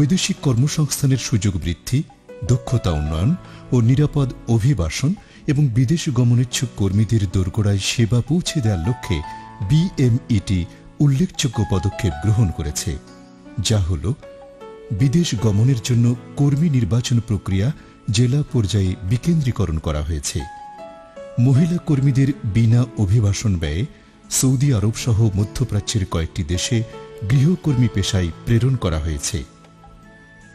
বৈদেশিক কর্মসংস্থানের সুযোগ বৃদ্ধি, দক্ষতা উন্নয়ন ও নিরাপদ অভিবাসন এবং বিদেশ গমনেচ্ছুক কর্মীদের দোরগোড়ায় সেবা পৌঁছে দেওয়ার লক্ষ্যে বিএমইটি উল্লেখযোগ্য পদক্ষেপ গ্রহণ করেছে, যা হল বিদেশ গমনের জন্য কর্মী নির্বাচন প্রক্রিয়া জেলা পর্যায়ে বিকেন্দ্রীকরণ করা হয়েছে। মহিলা কর্মীদের বিনা অভিবাসন ব্যয়ে সৌদি আরব সহ মধ্যপ্রাচ্যের কয়েকটি দেশে গৃহকর্মী পেশায় প্রেরণ করা হয়েছে।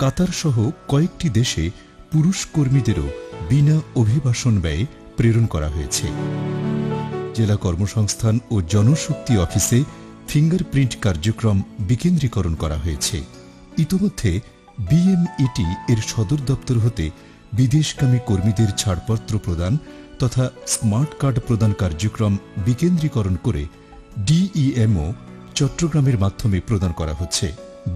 কাতার সহ কয়েকটি দেশে পুরুষ কর্মীদেরও বিনা অভিবাসন ব্যয়ে প্রেরণ করা হয়েছে। জেলা কর্মসংস্থান ও জনশক্তি অফিসে ফিঙ্গারপ্রিন্ট কার্যক্রম বিকেন্দ্রীকরণ করা হয়েছে। ইতোমধ্যে বিএমইটি এর সদর দপ্তর হতে বিদেশগামী কর্মীদের ছাড়পত্র প্রদান তথা স্মার্ট কার্ড প্রদান কার্যক্রম বিকেন্দ্রীকরণ করে ডিইএমও চট্টগ্রামের মাধ্যমে প্রদান করা হচ্ছে।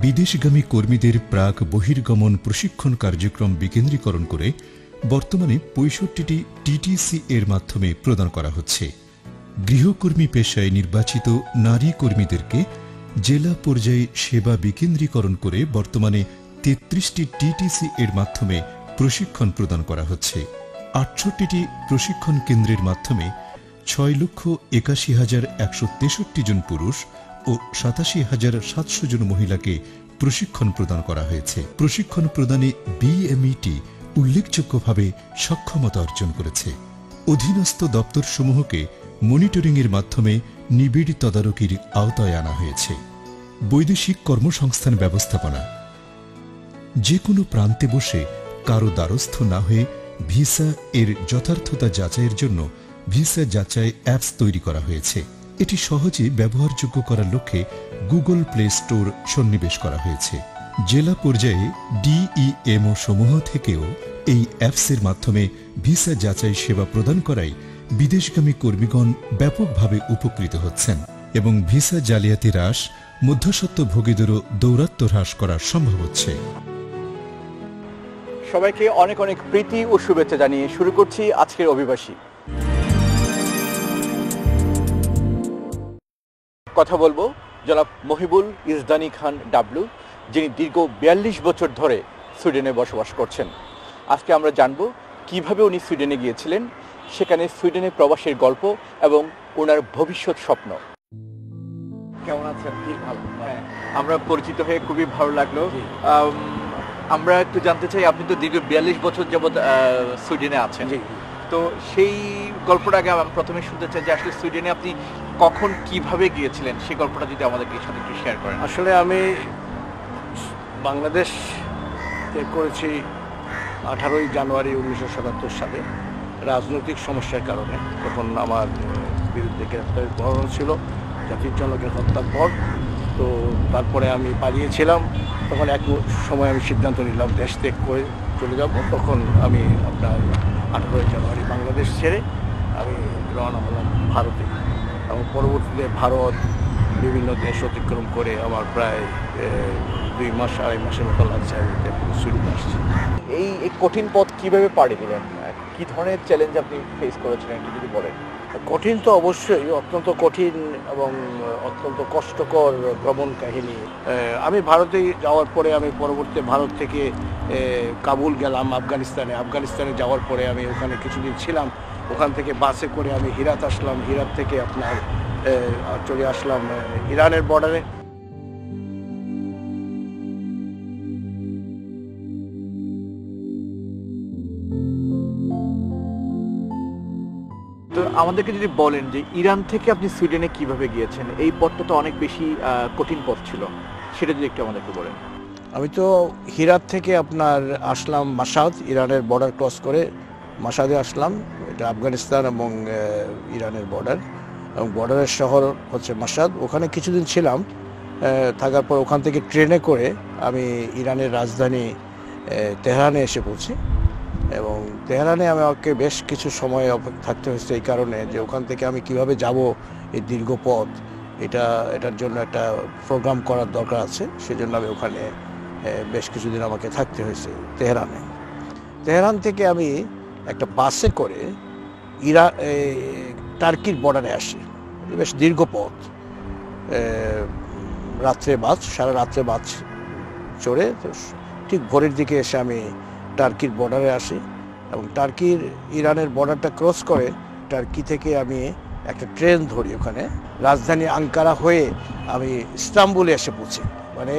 বিদেশগামী কর্মীদের প্রাক বহির্গমন প্রশিক্ষণ কার্যক্রম বিকেন্দ্রীকরণ করে বর্তমানে ৬৫টি টিটিসি এর মাধ্যমে প্রদান করা হচ্ছে। গৃহকর্মী পেশায় নির্বাচিত নারী কর্মীদেরকে জেলা পর্যায়ে সেবা বিকেন্দ্রীকরণ করে বর্তমানে ৩৩টি টিটিসি এর মাধ্যমে প্রশিক্ষণ প্রদান করা হচ্ছে। ৬৮টি প্রশিক্ষণ কেন্দ্রের মাধ্যমে ৬,৮১,১৬৩ জন পুরুষ ও ৮৭,৭০০ জন মহিলাকে প্রশিক্ষণ প্রদান করা হয়েছে। প্রশিক্ষণ প্রদানে বিএমইটি উল্লেখযোগ্যভাবে সক্ষমতা অর্জন করেছে। অধীনস্থ দপ্তরসমূহকে মনিটরিংয়ের মাধ্যমে নিবিড় তদারকির আওতায় আনা হয়েছে। বৈদেশিক কর্মসংস্থান ব্যবস্থাপনা। যে কোনো প্রান্তে বসে কারো দ্বারস্থ না হয়ে ভিসা এর যথার্থতা যাচাইয়ের জন্য ভিসা যাচাই অ্যাপস তৈরি করা হয়েছে। এটি সহজে ব্যবহারযোগ্য করার লক্ষ্যে গুগল প্লে স্টোর সন্নিবেশ করা হয়েছে। জেলা পর্যায়ে ডিইএমও সমূহ থেকেও এই অ্যাপসের মাধ্যমে ভিসা যাচাই সেবা প্রদান করায় বিদেশগামী কর্মীগণ ব্যাপকভাবে উপকৃত হচ্ছেন এবং ভিসা জালিয়াতি হ্রাস, মধ্যস্বত্বভোগীদেরও দৌরাত্ম্য হ্রাস করা সম্ভব হচ্ছে। সবাইকে অনেক অনেক প্রীতি ও শুভেচ্ছা জানিয়ে শুরু করছি আজকের অভিবাসী। কথা বলবো জনাব মহিবুল ইজদানী খান ডাবলু, যিনি দীর্ঘ ৪২ বছর ধরে সুইডেনে বসবাস করছেন। আজকে আমরা জানব কিভাবে উনি সুইডেনে গিয়েছিলেন, সেখানে সুইডেনে প্রবাসের গল্প এবং ওনার ভবিষ্যৎ স্বপ্ন। কেমন আছেন? ভালো। আমরা পরিচিত হয়ে খুবই ভালো লাগলো। আমরা একটু জানতে চাই, আপনি তো দীর্ঘ ৪২ বছর যাবৎ সুইডেনে আছেন, তো সেই গল্পটা আগে আমি প্রথমে শুনতে চাই যে আসলে সুইডেনে আপনি কখন কিভাবে গিয়েছিলেন, সেই গল্পটা যদি আমাদেরকে সাথে একটু শেয়ার করেন। আসলে আমি বাংলাদেশ করেছি 18ই জানুয়ারি 1977 সালে রাজনৈতিক সমস্যার কারণে। তখন আমার বিরুদ্ধে গ্রেফতারের পরোয়ানা ছিল, জাতির জনকের হত্যার পর। তো তারপরে আমি পালিয়েছিলাম। তখন এক সময় আমি সিদ্ধান্ত নিলাম দেশ ত্যাগ করে চলে যাব। তখন আমি আপনার 18ই জানুয়ারি বাংলাদেশ ছেড়ে আমি রওনা হলাম ভারতে, এবং পরবর্তীতে ভারত বিভিন্ন দেশ অতিক্রম করে আমার প্রায় 2 মাস 2.5 মাসের মতো লাগছে আমি সুইডেন আসছি। এই কঠিন পথ কিভাবে পাড়ি দিলেন, কি ধরনের চ্যালেঞ্জ আপনি ফেস করেছিলেন একটু যদি বলেন। কঠিন তো অবশ্যই, অত্যন্ত কঠিন এবং অত্যন্ত কষ্টকর ভ্রমণ কাহিনী। আমি ভারতে যাওয়ার পরে আমি পরবর্তীতে ভারত থেকে কাবুল গেলাম আফগানিস্তানে যাওয়ার পরে আমি ওখানে কিছুদিন ছিলাম। ওখান থেকে বাসে করে আমি হিরাত আসলাম। হিরাত থেকে আপনার চলে আসলাম ইরানের বর্ডারে। তো আমাদেরকে যদি বলেন যে ইরান থেকে আপনি সুইডেনে কিভাবে গিয়েছেন, এই পথটা তো অনেক বেশি কঠিন পথ ছিল, সেটা যদি একটু আমাদেরকে বলেন। আমি তো হিরাত থেকে আপনার আসলাম মাশহাদ, ইরানের বর্ডার ক্রস করে মাশহাদে আসলাম। এটা আফগানিস্তান এবং ইরানের বর্ডার, এবং বর্ডারের শহর হচ্ছে মাশহাদ। ওখানে কিছুদিন ছিলাম, থাকার পর ওখান থেকে ট্রেনে করে আমি ইরানের রাজধানী তেহরানে এসে পৌঁছি। এবং তেহরানে আমাকে বেশ কিছু সময় থাকতে হয়েছে, এই কারণে যে ওখান থেকে আমি কিভাবে যাব এই দীর্ঘ পথ, এটার জন্য একটা প্রোগ্রাম করার দরকার আছে। সেজন্য আমি ওখানে বেশ কিছুদিন আমাকে থাকতে হয়েছে তেহরানে। তেহরান থেকে আমি একটা বাসে করে টার্কির বর্ডারে আসি। বেশ দীর্ঘ পথ, সারা রাত্রে বাস চড়ে ঠিক ভোরের দিকে এসে আমি টার্কির বর্ডারে আসি এবং টার্কির ইরানের বর্ডারটা ক্রস করে টার্কি থেকে আমি একটা ট্রেন ধরি, ওখানে রাজধানী আঙ্কারা হয়ে আমি ইস্তাম্বুলে এসে পৌঁছি। মানে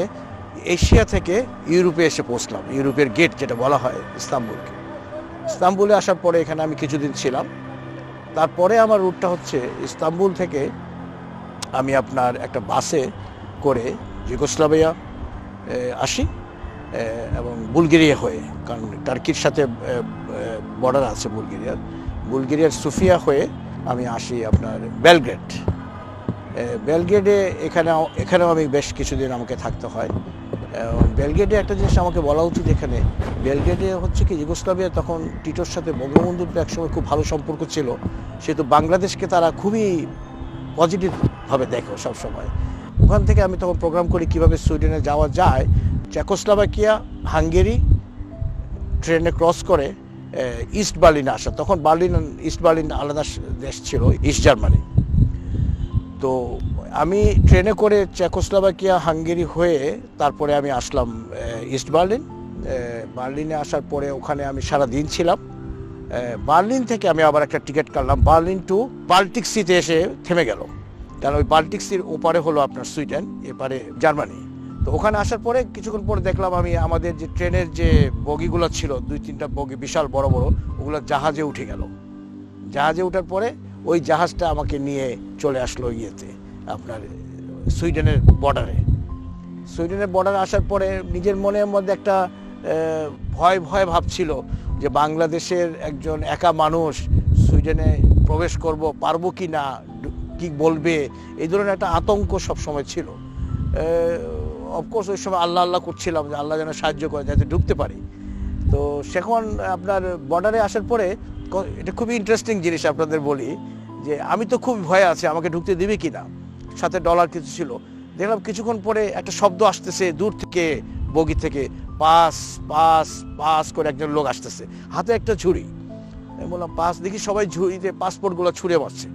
এশিয়া থেকে ইউরোপে এসে পৌঁছলাম, ইউরোপের গেট যেটা বলা হয় ইস্তাম্বুলকে। ইস্তাম্বুলে আসার পরে এখানে আমি কিছুদিন ছিলাম। তারপরে আমার রুটটা হচ্ছে ইস্তাম্বুল থেকে আমি আপনার একটা বাসে করে যুগোস্লাভিয়া আসি এবং বুলগেরিয়া হয়ে, কারণ টার্কির সাথে বর্ডার আছে বুলগেরিয়ার সোফিয়া হয়ে আমি আসি আপনার বেলগ্রেড। বেলগ্রেডে এখানেও আমি বেশ কিছুদিন আমাকে থাকতে হয়। বেলগ্রেডে একটা জিনিস আমাকে বলা উচিত, এখানে বেলগ্রেডে হচ্ছে কি যুগোস্লাভিয়া তখন টিটোর সাথে বঙ্গবন্ধুর একসময় খুব ভালো সম্পর্ক ছিল, সেহেতু বাংলাদেশকে তারা খুবই পজিটিভভাবে দেখো সবসময়। ওখান থেকে আমি তখন প্রোগ্রাম করি কীভাবে সুইডেনে যাওয়া যায়। চেকোস্লোভাকিয়া, হাঙ্গেরি ট্রেনে ক্রস করে ইস্ট বার্লিনে আসা। তখন ইস্ট বার্লিন আলাদা দেশ ছিল, ইস্ট জার্মানি। তো আমি ট্রেনে করে চেকোস্লোভাকিয়া, হাঙ্গেরি হয়ে তারপরে আমি আসলাম ইস্ট বার্লিন। বার্লিনে আসার পরে ওখানে আমি সারা দিন ছিলাম। বার্লিন থেকে আমি আবার একটা টিকিট কাটলাম বার্লিন টু বাল্টিক সিতে, এসে থেমে গেল, কারণ ওই বাল্টিক সির ওপারে হলো আপনার সুইডেন, এপারে জার্মানি। তো ওখানে আসার পরে কিছুক্ষণ পরে দেখলাম আমি আমাদের যে ট্রেনের যে বগিগুলো ছিল, 2-3টা বগি বিশাল বড় বড়, ওগুলো জাহাজে উঠে গেল। জাহাজে ওঠার পরে ওই জাহাজটা আমাকে নিয়ে চলে আসলো ইয়েতে আপনার সুইডেনের বর্ডারে। সুইডেনের বর্ডারে আসার পরে নিজের মনের মধ্যে একটা ভয় ভয় ভাব ছিল যে বাংলাদেশের একজন একা মানুষ সুইডেনে প্রবেশ করব, পারবো কি না, কি বলবে, এই ধরনের একটা আতঙ্ক সবসময় ছিল। অফকোর্স ওই সময় আল্লাহ আল্লাহ করছিলাম যে আল্লাহ যেন সাহায্য করে যাতে ঢুকতে পারি। তো সেখন আপনার বর্ডারে আসার পরে এটা খুবই ইন্টারেস্টিং জিনিস আপনাদের বলি, যে আমি তো খুব ভয় আছে আমাকে ঢুকতে দিবে কি না, সাথে ডলার কিছু ছিল। দেখলাম কিছুক্ষণ পরে একটা শব্দ আসতেছে দূর থেকে, বগি থেকে, পাস পাস পাস করে একজন লোক আসতেছে, হাতে একটা ঝুড়ি। আমি বললাম পাস, দেখি সবাই ঝুড়িতে পাসপোর্টগুলো ছুঁড়ে মারছে।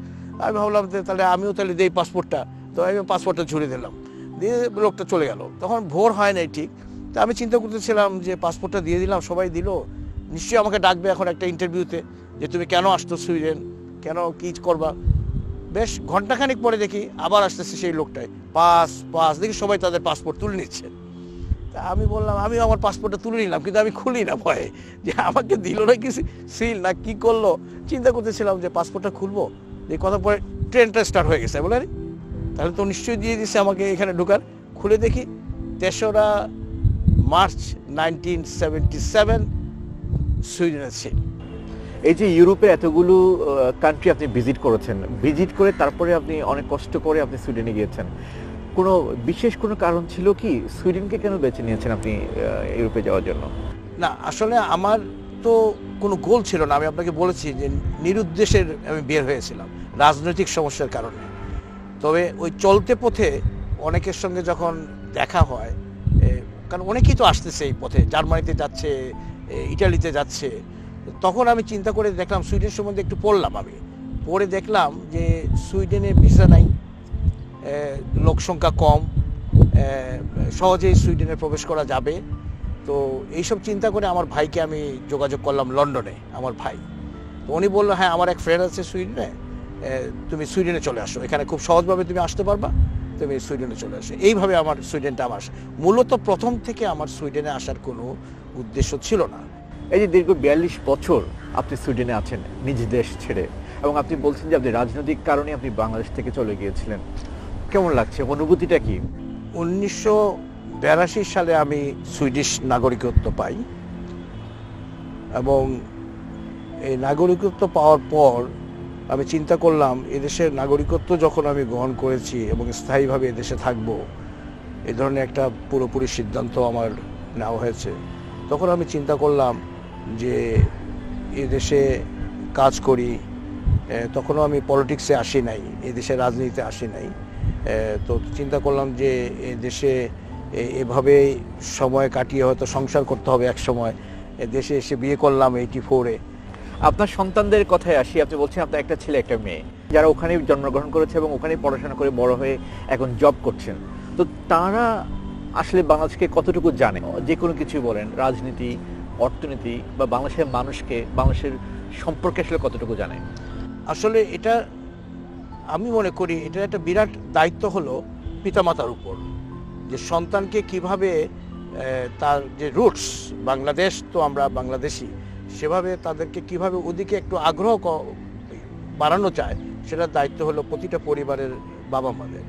আমি ভাবলাম তাহলে আমিও তাহলে দিই পাসপোর্টটা, তো আমি পাসপোর্টটা ঝুড়ে দিলাম, দিয়ে লোকটা চলে গেল। তখন ভোর হয় নাই ঠিক, তা আমি চিন্তা করতেছিলাম যে পাসপোর্টটা দিয়ে দিলাম, সবাই দিল, নিশ্চয়ই আমাকে ডাকবে এখন একটা ইন্টারভিউতে যে তুমি কেন আসতো সুইডেন, কেন কী করবা। বেশ ঘন্টাখানিক পরে দেখি আবার আসতেছে সেই লোকটাই, পাস পাস, দেখি সবাই তাদের পাসপোর্ট তুলে নিচ্ছে। তা আমি বললাম আমি আমার পাসপোর্টটা তুলে নিলাম, কিন্তু আমি খুলি না ভয়ে, যে আমাকে দিল না কি সিল না কি করলো। চিন্তা করতেছিলাম যে পাসপোর্টটা খুলবো, এই কথা পরে ট্রেনটা স্টার্ট হয়ে গেছে। বলে তাহলে তো নিশ্চয়ই দিয়ে দিচ্ছে আমাকে এখানে ঢোকার। খুলে দেখি 3রা মার্চ 1977 সুইডেনের সিল। এই যে ইউরোপের এতগুলো কান্ট্রি আপনি ভিজিট করেছেন, ভিজিট করে তারপরে আপনি অনেক কষ্ট করে আপনি সুইডেনে গিয়েছেন, কোনো বিশেষ কোনো কারণ ছিল কি সুইডেনকে কেন বেছে নিয়েছেন আপনি ইউরোপে যাওয়ার জন্য? না, আসলে আমার তো কোনো গোল ছিল না। আমি আপনাকে বলেছি যে নিরুদ্দেশের আমি বের হয়েছিলাম রাজনৈতিক সমস্যার কারণে। তবে ওই চলতে পথে অনেকের সঙ্গে যখন দেখা হয়, কারণ অনেকেই তো আসতেছে এই পথে, জার্মানিতে যাচ্ছে, ইটালিতে যাচ্ছে, তখন আমি চিন্তা করে দেখলাম সুইডেন সম্বন্ধে একটু পড়লাম। আমি পড়ে দেখলাম যে সুইডেনে ভিসা নাই, লোকসংখ্যা কম, সহজেই সুইডেনে প্রবেশ করা যাবে। তো এইসব চিন্তা করে আমার ভাইকে আমি যোগাযোগ করলাম লন্ডনে, আমার ভাই। তো উনি বললো হ্যাঁ আমার এক ফ্রেন্ড আছে সুইডেনে, তুমি সুইডেনে চলে আসো, এখানে খুব সহজভাবে তুমি আসতে পারবা, তুমি সুইডেনে চলে আসো। এইভাবে আমার সুইডেনটা আমার মূলত প্রথম থেকে আমার সুইডেনে আসার কোনো উদ্দেশ্য ছিল না। এই যে দীর্ঘ 42 বছর আপনি সুইডেনে আছেন নিজ দেশ ছেড়ে, এবং আপনি বলছেন যে আপনি রাজনৈতিক কারণে আপনি বাংলাদেশ থেকে চলে গিয়েছিলেন, কেমন লাগছে, অনুভূতিটা কি? 1982 সালে আমি সুইডিশ নাগরিকত্ব পাই, এবং এই নাগরিকত্ব পাওয়ার পর আমি চিন্তা করলাম এদেশের নাগরিকত্ব যখন আমি গ্রহণ করেছি এবং স্থায়ীভাবে এদেশে থাকবো, এই ধরনের একটা পুরোপুরি সিদ্ধান্ত আমার নেওয়া হয়েছে, তখন আমি চিন্তা করলাম যে এদেশে কাজ করি। তখনও আমি পলিটিক্সে আসি নাই, এদেশের রাজনীতিতে আসি নাই। তো চিন্তা করলাম যে দেশে এভাবে সময় কাটিয়ে হয়তো সংসার করতে হবে এক সময়। দেশে এসে বিয়ে করলাম 84-এ। আপনার সন্তানদের কথায় আসি, আপনি বলছেন আপনার একটা ছেলে একটা মেয়ে যারা ওখানেই জন্মগ্রহণ করেছে এবং ওখানেই পড়াশোনা করে বড় হয়ে এখন জব করছেন, তো তারা আসলে বাংলাদেশকে কতটুকু জানে, যে কোনো কিছু বলেন, রাজনীতি, অর্থনীতি বা বাংলাদেশের মানুষকে, বাংলাদেশের সম্পর্কে আসলে কতটুকু জানে? আসলে এটা আমি মনে করি এটা একটা বিরাট দায়িত্ব হলো পিতামাতার উপর, যে সন্তানকে কিভাবে তার যে রুটস, বাংলাদেশ তো আমরা বাংলাদেশি, সেভাবে তাদেরকে কিভাবে ওদিকে একটু আগ্রহ বাড়ানো যায়, সেটার দায়িত্ব হলো প্রতিটা পরিবারের বাবা মাদের।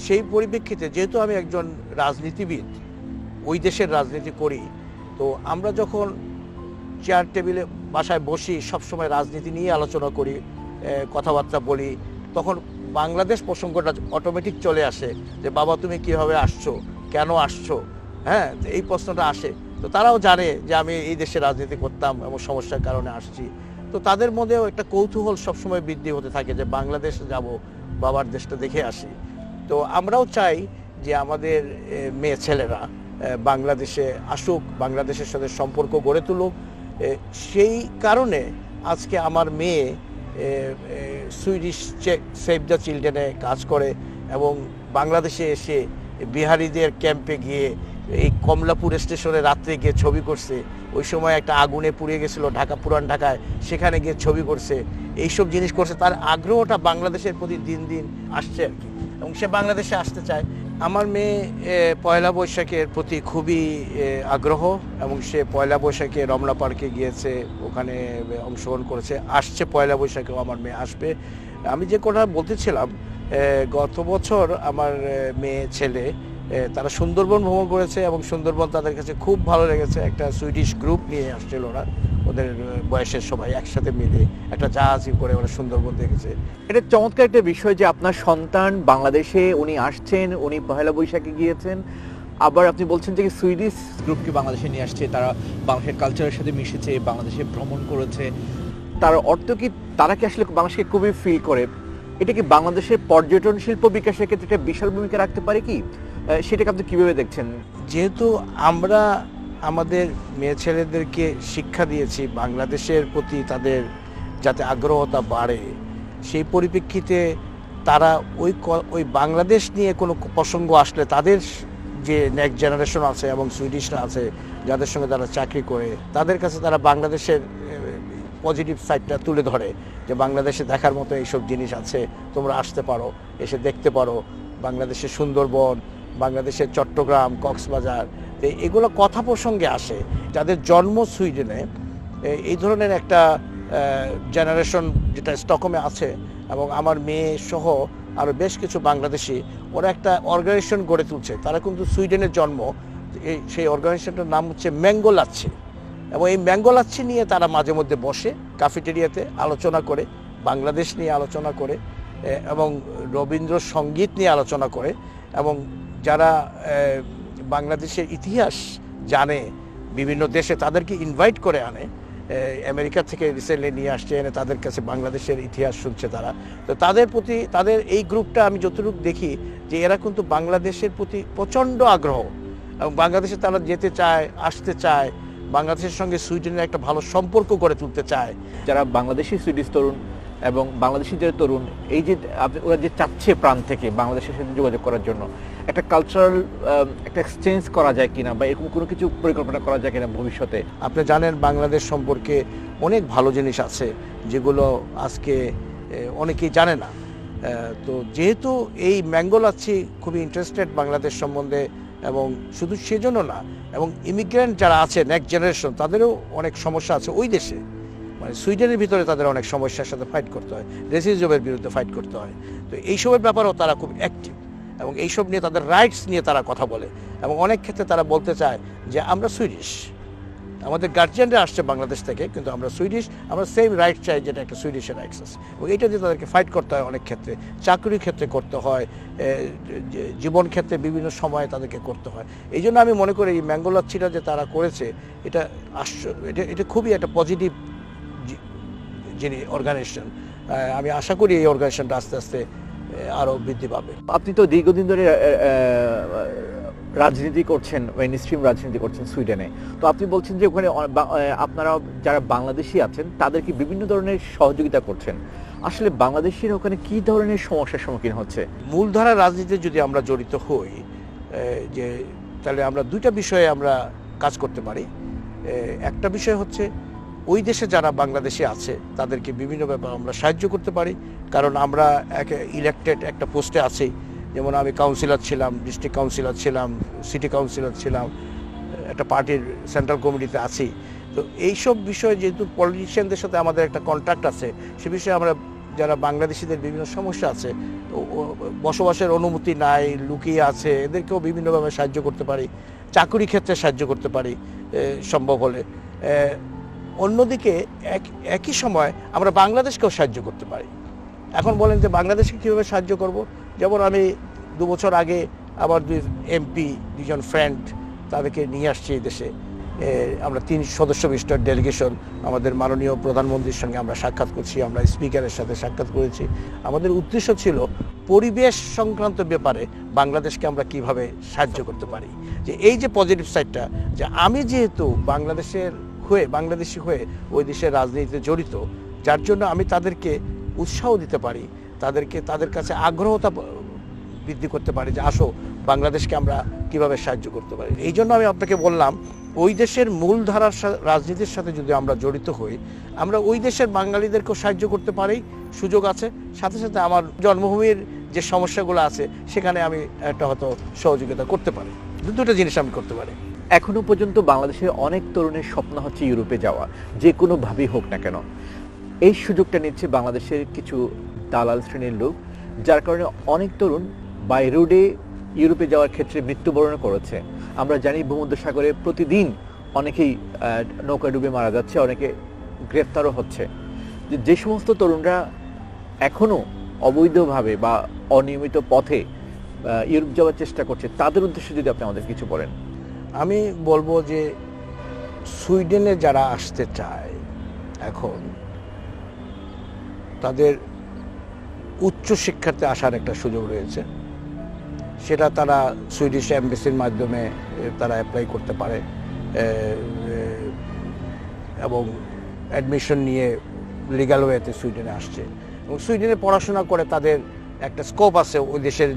সেই পরিপ্রেক্ষিতে যেহেতু আমি একজন রাজনীতিবিদ, ওই দেশের রাজনীতি করি, তো আমরা যখন চেয়ার টেবিলে বাসায় বসি সবসময় রাজনীতি নিয়ে আলোচনা করি, কথাবার্তা বলি, তখন বাংলাদেশ প্রসঙ্গটা অটোমেটিক চলে আসে যে বাবা তুমি কিভাবে আসছো, কেন আসছো, হ্যাঁ, এই প্রশ্নটা আসে। তো তারাও জানে যে আমি এই দেশে রাজনীতি করতাম এবং সমস্যার কারণে আসছি। তো তাদের মধ্যেও একটা কৌতূহল সবসময় বৃদ্ধি হতে থাকে যে বাংলাদেশে যাব, বাবার দেশটা দেখে আসি। তো আমরাও চাই যে আমাদের মেয়ে ছেলেরা বাংলাদেশে আসুক, বাংলাদেশের সাথে সম্পর্ক গড়ে তুলুক। সেই কারণে আজকে আমার মেয়ে সুইডিশ সেভ দ্য চিলড্রেনে কাজ করে এবং বাংলাদেশে এসে বিহারিদের ক্যাম্পে গিয়ে এই কমলাপুর স্টেশনে রাত্রে গিয়ে ছবি করছে। ওই সময় একটা আগুনে পুড়িয়ে গেছিলো ঢাকা, পুরান ঢাকায়, সেখানে গিয়ে ছবি করছে, এইসব জিনিস করছে। তার আগ্রহটা বাংলাদেশের প্রতি দিন দিন আসছে আর কি, এবং সে বাংলাদেশে আসতে চায়। আমার মেয়ে পয়লা বৈশাখের প্রতি খুবই আগ্রহ, এবং সে পয়লা বৈশাখে রমনা পার্কে গিয়েছে, ওখানে অংশগ্রহণ করেছে, আসছে পয়লা বৈশাখেও আমার মেয়ে আসবে। আমি যে কথা বলতেছিলাম, গত বছর আমার মেয়ে ছেলে তারা সুন্দরবন ভ্রমণ করেছে এবং সুন্দরবন তাদের কাছে খুব ভালো লেগেছে। একটা সুইডিশ গ্রুপ নিয়ে আসছিল ওরা, ওদের বয়সের সবাই একসাথে মিলে একটা জাহাজে করে ওরা সুন্দরবন দেখেছে। এটা চমৎকার একটা বিষয় যে আপনার সন্তান বাংলাদেশে উনি আসছেন, উনি পহেলা বৈশাখে গিয়েছেন, আবার আপনি বলছেন যে সুইডিশ গ্রুপকে বাংলাদেশে নিয়ে আসছে, তারা বাংলাদেশের কালচারের সাথে মিশেছে, বাংলাদেশে ভ্রমণ করেছে। তার অর্থ কি তারা কি আসলে বাংলাদেশকে খুবই ফিল করে? এটা কি বাংলাদেশের পর্যটন শিল্প বিকাশের ক্ষেত্রে একটা বিশাল ভূমিকা রাখতে পারে কি? সেটাকে আপনি কিভাবে দেখছেন? যেহেতু আমরা আমাদের মেয়ে ছেলেদেরকে শিক্ষা দিয়েছি বাংলাদেশের প্রতি তাদের যাতে আগ্রহতা বাড়ে, সেই পরিপ্রেক্ষিতে তারা ওই বাংলাদেশ নিয়ে কোনো প্রসঙ্গ আসলে তাদের যে নেক্সট জেনারেশন আছে এবং সুইডিশরা আছে যাদের সঙ্গে তারা চাকরি করে, তাদের কাছে তারা বাংলাদেশের পজিটিভ সাইডটা তুলে ধরে যে বাংলাদেশে দেখার মতো এইসব জিনিস আছে, তোমরা আসতে পারো, এসে দেখতে পারো। বাংলাদেশের সুন্দরবন, বাংলাদেশের চট্টগ্রাম, কক্সবাজার, এগুলো কথা প্রসঙ্গে আসে। যাদের জন্ম সুইডেনে, এই ধরনের একটা জেনারেশন যেটা স্টকহোমে আছে, এবং আমার মেয়ে সহ আরও বেশ কিছু বাংলাদেশি, ওরা একটা অর্গানাইজেশন গড়ে তুলছে। তারা কিন্তু সুইডেনের জন্ম, সেই অর্গানাইজেশনটার নাম হচ্ছে ম্যাঙ্গো লাচ্ছি, এবং এই ম্যাঙ্গো লাচ্ছি নিয়ে তারা মাঝে মধ্যে বসে ক্যাফেটেরিয়াতে আলোচনা করে, বাংলাদেশ নিয়ে আলোচনা করে, এবং রবীন্দ্রসঙ্গীত নিয়ে আলোচনা করে, এবং যারা বাংলাদেশের ইতিহাস জানে বিভিন্ন দেশে তাদেরকে ইনভাইট করে আনে। আমেরিকা থেকে রিসেন্টলি নিয়ে আসছে, এনে তাদের কাছে বাংলাদেশের ইতিহাস শুনছে তারা। তো তাদের প্রতি তাদের এই গ্রুপটা আমি যতটুকু দেখি যে এরা কিন্তু বাংলাদেশের প্রতি প্রচণ্ড আগ্রহ, এবং বাংলাদেশে তারা যেতে চায়, আসতে চায়, বাংলাদেশের সঙ্গে সুইডেনের একটা ভালো সম্পর্ক গড়ে তুলতে চায়। যারা বাংলাদেশি সুইডিশ তরুণ এবং বাংলাদেশি যারা তরুণ, এই যে ওরা যে চাচ্ছে প্রাণ থেকে বাংলাদেশের সাথে যোগাযোগ করার জন্য, একটা কালচারাল একটা এক্সচেঞ্জ করা যায় কিনা, বা এরকম কোনো কিছু পরিকল্পনা করা যায় কিনা ভবিষ্যতে? আপনি জানেন বাংলাদেশ সম্পর্কে অনেক ভালো জিনিস আছে যেগুলো আজকে অনেকেই জানে না। তো যেহেতু এই ম্যাঙ্গো লাচ্ছি খুবই ইন্টারেস্টেড বাংলাদেশ সম্বন্ধে, এবং শুধু সেজন্য না, এবং ইমিগ্রেন্ট যারা আছে নেক্সট জেনারেশন, তাদেরও অনেক সমস্যা আছে ওই দেশে, মানে সুইডেনের ভিতরে তাদের অনেক সমস্যার সাথে ফাইট করতে হয়, রেসিজমের বিরুদ্ধে ফাইট করতে হয়। তো এইসবের ব্যাপারেও তারা খুব অ্যাক্টিভ, এবং এইসব নিয়ে তাদের রাইটস নিয়ে তারা কথা বলে, এবং অনেক ক্ষেত্রে তারা বলতে চায় যে আমরা সুইডিশ, আমাদের গার্জিয়ানরা আসছে বাংলাদেশ থেকে, কিন্তু আমরা সুইডিশ, আমরা সেম রাইট চাই যেটা একটা সুইডিশের রাইটস আছে। এবং এইটা দিয়ে তাদেরকে ফাইট করতে হয় অনেক ক্ষেত্রে, চাকরির ক্ষেত্রে করতে হয়, জীবন ক্ষেত্রে বিভিন্ন সময়ে তাদেরকে করতে হয়। এই জন্য আমি মনে করি এই ম্যাঙ্গো লাচ্ছিটা যে তারা করেছে, এটা এটা খুবই একটা পজিটিভ যিনি অর্গানাইজেশন। আমি আশা করি এই অর্গানাইজেশনটা আস্তে আস্তে আরও বৃদ্ধি পাবে। আপনি তো দীর্ঘদিন ধরে রাজনীতি করছেন, মেইনস্ট্রিম রাজনীতি করছেন সুইডেনে, তো আপনি বলছেন যে ওখানে আপনারা যারা বাংলাদেশি আছেন তাদেরকে বিভিন্ন ধরনের সহযোগিতা করছেন। আসলে বাংলাদেশিরা ওখানে কি ধরনের সমস্যার সম্মুখীন হচ্ছে? মূলধারা রাজনীতিতে যদি আমরা জড়িত হই, যে তাহলে আমরা দুইটা বিষয়ে আমরা কাজ করতে পারি। একটা বিষয় হচ্ছে ওই দেশে যারা বাংলাদেশে আছে তাদেরকে বিভিন্ন ব্যাপারে আমরা সাহায্য করতে পারি, কারণ আমরা ইলেকটেড একটা পোস্টে আছি। যেমন আমি কাউন্সিলর ছিলাম, ডিস্ট্রিক্ট কাউন্সিলর ছিলাম, সিটি কাউন্সিলর ছিলাম, একটা পার্টির সেন্ট্রাল কমিটিতে আছি। তো এইসব বিষয়ে যেহেতু পলিটিশিয়ানদের সাথে আমাদের একটা কন্ট্রাক্ট আছে, সে বিষয়ে আমরা যারা বাংলাদেশিদের বিভিন্ন সমস্যা আছে, বসবাসের অনুমতি নাই, লুকিয়ে আছে, এদেরকেও বিভিন্নভাবে সাহায্য করতে পারি, চাকরি ক্ষেত্রে সাহায্য করতে পারি সম্ভব হলে। অন্যদিকে একই সময় আমরা বাংলাদেশকেও সাহায্য করতে পারি। এখন বলেন যে বাংলাদেশকে কীভাবে সাহায্য করব? যেমন আমি 2 বছর আগে আমার 2 এমপি, 2 জন ফ্রেন্ড, তাদেরকে নিয়ে আসছি এই দেশে। আমরা 3 সদস্য বিশিষ্ট ডেলিগেশন আমাদের মাননীয় প্রধানমন্ত্রীর সঙ্গে আমরা সাক্ষাৎ করছি, আমরা স্পিকারের সাথে সাক্ষাৎ করেছি। আমাদের উদ্দেশ্য ছিল পরিবেশ সংক্রান্ত ব্যাপারে বাংলাদেশকে আমরা কিভাবে সাহায্য করতে পারি। যে এই যে পজিটিভ সাইডটা, যে আমি যেহেতু বাংলাদেশি হয়ে ওই দেশের রাজনীতিতে জড়িত, যার জন্য আমি তাদেরকে উৎসাহ দিতে পারি, তাদের কাছে আগ্রহতা বৃদ্ধি করতে পারি যে আসো বাংলাদেশকে আমরা কিভাবে সাহায্য করতে পারি। এই জন্য আমি আপনাকে বললাম, ওই দেশের মূলধারার রাজনীতির সাথে যদি আমরা জড়িত হই, আমরা ওই দেশের বাঙালিদেরকেও সাহায্য করতে পারি, সুযোগ আছে। সাথে সাথে আমার জন্মভূমির যে সমস্যাগুলো আছে সেখানে আমি একটা হয়তো সহযোগিতা করতে পারি। দুটো জিনিস আমি করতে পারি। এখনো পর্যন্ত বাংলাদেশের অনেক তরুণের স্বপ্ন হচ্ছে ইউরোপে যাওয়া, যে কোনোভাবেই হোক না কেন। এই সুযোগটা নিচ্ছে বাংলাদেশের কিছু দালাল শ্রেণীর লোক, যার কারণে অনেক তরুণ বাই রোডে ইউরোপে যাওয়ার ক্ষেত্রে মৃত্যুবরণ করেছে। আমরা জানি ভূমধ্যসাগরে প্রতিদিন অনেকেই নৌকা ডুবে মারা যাচ্ছে, অনেকে গ্রেফতারও হচ্ছে। যে সমস্ত তরুণরা এখনো অবৈধভাবে বা অনিয়মিত পথে ইউরোপ যাওয়ার চেষ্টা করছে, তাদের উদ্দেশ্যে যদি আপনি আমাদের কিছু বলেন। আমি বলবো যে সুইডেনে যারা আসতে চায় এখন, তাদের উচ্চ শিক্ষাতে আসার একটা সুযোগ রয়েছে। সেটা তারা সুইডিশ এমবেসির মাধ্যমে তারা অ্যাপ্লাই করতে পারে এবং অ্যাডমিশন নিয়ে লিগ্যাল ওয়েতে সুইডেনে আসছে এবং সুইডেনে পড়াশোনা করে তাদের একটা স্কোপ আছে ওই দেশের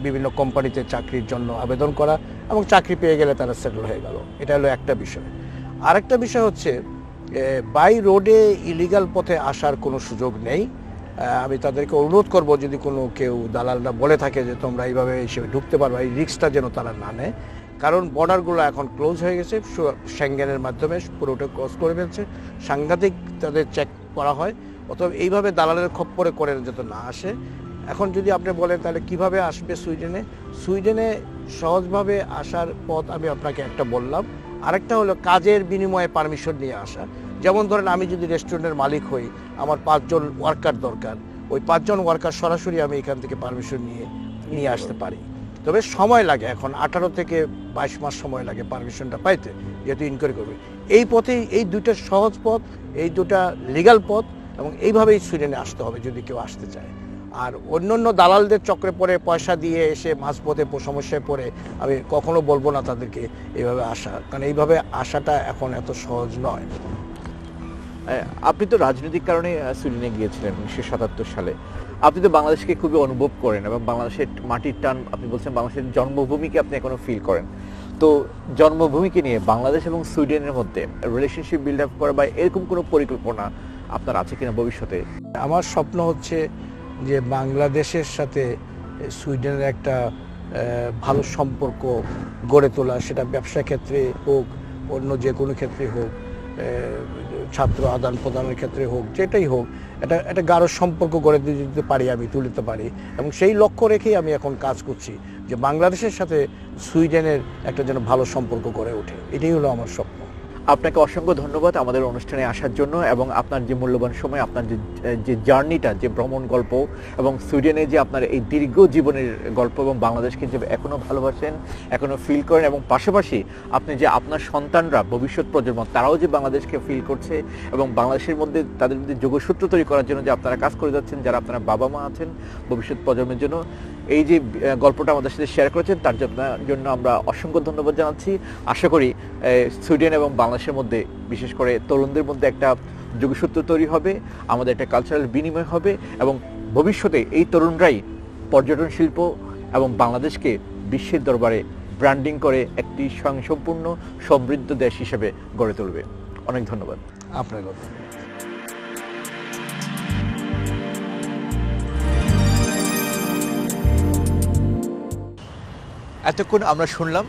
বিভিন্ন কোম্পানিতে চাকরির জন্য আবেদন করা, এবং চাকরি পেয়ে গেলে তারা সেটেল হয়ে গেল। এটা হলো একটা বিষয়। আরেকটা বিষয় হচ্ছে বাই রোডে ইলিগাল পথে আসার কোনো সুযোগ নেই। আমি তাদেরকে অনুরোধ করব, যদি কোনো কেউ দালালরা বলে থাকে যে তোমরা এইভাবে হিসেবে ঢুকতে পারবে, এই রিস্কটা যেন তারা না নেয়। কারণ বর্ডারগুলো এখন ক্লোজ হয়ে গেছে, সেঙ্গেনের মাধ্যমে পুরোটা ক্রস করে ফেলছে, সাংঘাতিক তাদের চেক করা হয়। অথবা এইভাবে দালালের খপ্পরে করে যাতে না আসে। এখন যদি আপনি বলেন তাহলে কিভাবে আসবে সুইডেনে সহজভাবে আসার পথ আমি আপনাকে একটা বললাম। আরেকটা হলো কাজের বিনিময়ে পারমিশন নিয়ে আসা। যেমন ধরেন আমি যদি রেস্টুরেন্টের মালিক হই, আমার 5 জন ওয়ার্কার দরকার, ওই 5 জন ওয়ার্কার সরাসরি আমি এখান থেকে পারমিশন নিয়ে আসতে পারি। তবে সময় লাগে, এখন 18 থেকে 22 মাস সময় লাগে পারমিশনটা পাইতে, যেহেতু ইনকোয়ারি করবে। এই পথেই, এই দুইটা সহজ পথ, এই দুটা লিগ্যাল পথ, এবং এইভাবেই সুইডেনে আসতে হবে যদি কেউ আসতে চায়। আর অন্য দালালদের চক্রে পড়ে পয়সা দিয়ে এসে মাঝপথে সমস্যায় পড়ে আমি কখনো বলবো না তাদেরকে এইভাবে আসা, কারণ এইভাবে আসাটা এখন এত সহজ নয়। আপনি তো রাজনৈতিক কারণে সুইডেনে গিয়েছিলেন 1977 সালে। আপনি তো বাংলাদেশকে খুবই অনুভব করেন এবং বাংলাদেশের মাটির টান, আপনি বলছেন বাংলাদেশের জন্মভূমিকে আপনি এখনো ফিল করেন। তো জন্মভূমিকে নিয়ে বাংলাদেশ এবং সুইডেনের মধ্যে রিলেশনশিপ বিল্ড আপ করা বা এরকম কোনো পরিকল্পনা আপনার আছে কিনা ভবিষ্যতে? আমার স্বপ্ন হচ্ছে যে বাংলাদেশের সাথে সুইডেনের একটা ভালো সম্পর্ক গড়ে তোলা, সেটা ব্যবসা ক্ষেত্রে হোক, অন্য যে কোনো ক্ষেত্রে হোক, ছাত্র আদান প্রদানের ক্ষেত্রে হোক, যেটাই হোক, একটা গাঢ় সম্পর্ক গড়ে দিতে পারি, আমি তুলতে পারি। এবং সেই লক্ষ্য রেখেই আমি এখন কাজ করছি যে বাংলাদেশের সাথে সুইডেনের একটা যেন ভালো সম্পর্ক গড়ে ওঠে। এটাই হলো আমার স্বপ্ন। আপনাকে অসংখ্য ধন্যবাদ আমাদের অনুষ্ঠানে আসার জন্য এবং আপনার যে মূল্যবান সময়, আপনার যে জার্নিটা, যে ভ্রমণ গল্প এবং সুইডেনে যে আপনার এই দীর্ঘ জীবনের গল্প এবং বাংলাদেশকে যে এখনো ভালোবাসেন, এখনো ফিল করেন, এবং পাশাপাশি আপনি যে আপনার সন্তানরা, ভবিষ্যৎ প্রজন্ম, তারাও যে বাংলাদেশকে ফিল করছে এবং বাংলাদেশের মধ্যে তাদের মধ্যে যোগসূত্র তৈরি করার জন্য যে আপনারা কাজ করে যাচ্ছেন, যারা আপনারা বাবা মা আছেন ভবিষ্যৎ প্রজন্মের জন্য, এই যে গল্পটা আমাদের সাথে শেয়ার করেছেন তার জন্য আমরা অসংখ্য ধন্যবাদ জানাচ্ছি। আশা করি সুইডেন এবং বাংলাদেশের মধ্যে, বিশেষ করে তরুণদের মধ্যে একটা যোগসূত্র তৈরি হবে, আমাদের একটা কালচারাল বিনিময় হবে এবং ভবিষ্যতে এই তরুণরাই পর্যটন শিল্প এবং বাংলাদেশকে বিশ্বের দরবারে ব্র্যান্ডিং করে একটি স্বয়ংসম্পূর্ণ সমৃদ্ধ দেশ হিসেবে গড়ে তুলবে। অনেক ধন্যবাদ আপনার কথা। এতক্ষণ আমরা শুনলাম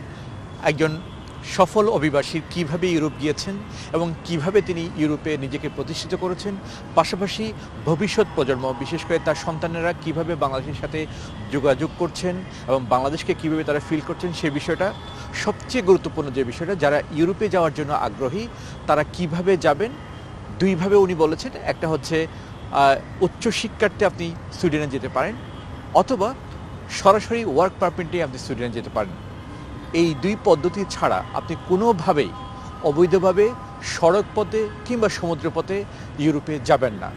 একজন সফল অভিবাসী কিভাবে ইউরোপ গিয়েছেন এবং কিভাবে তিনি ইউরোপে নিজেকে প্রতিষ্ঠিত করেছেন, পাশাপাশি ভবিষ্যৎ প্রজন্ম বিশেষ করে তার সন্তানেরা কিভাবে বাংলাদেশের সাথে যোগাযোগ করছেন এবং বাংলাদেশকে কিভাবে তারা ফিল করছেন সে বিষয়টা। সবচেয়ে গুরুত্বপূর্ণ যে বিষয়টা, যারা ইউরোপে যাওয়ার জন্য আগ্রহী তারা কিভাবে যাবেন দুইভাবে উনি বলেছেন। একটা হচ্ছে উচ্চশিক্ষার্থে আপনি সুইডেনে যেতে পারেন, অথবা সরাসরি ওয়ার্ক পারমিটে আপনি সুইডেনে যেতে পারেন। এই দুই পদ্ধতি ছাড়া আপনি কোনোভাবেই অবৈধভাবে সড়ক পথে কিংবা সমুদ্র পথে ইউরোপে যাবেন না।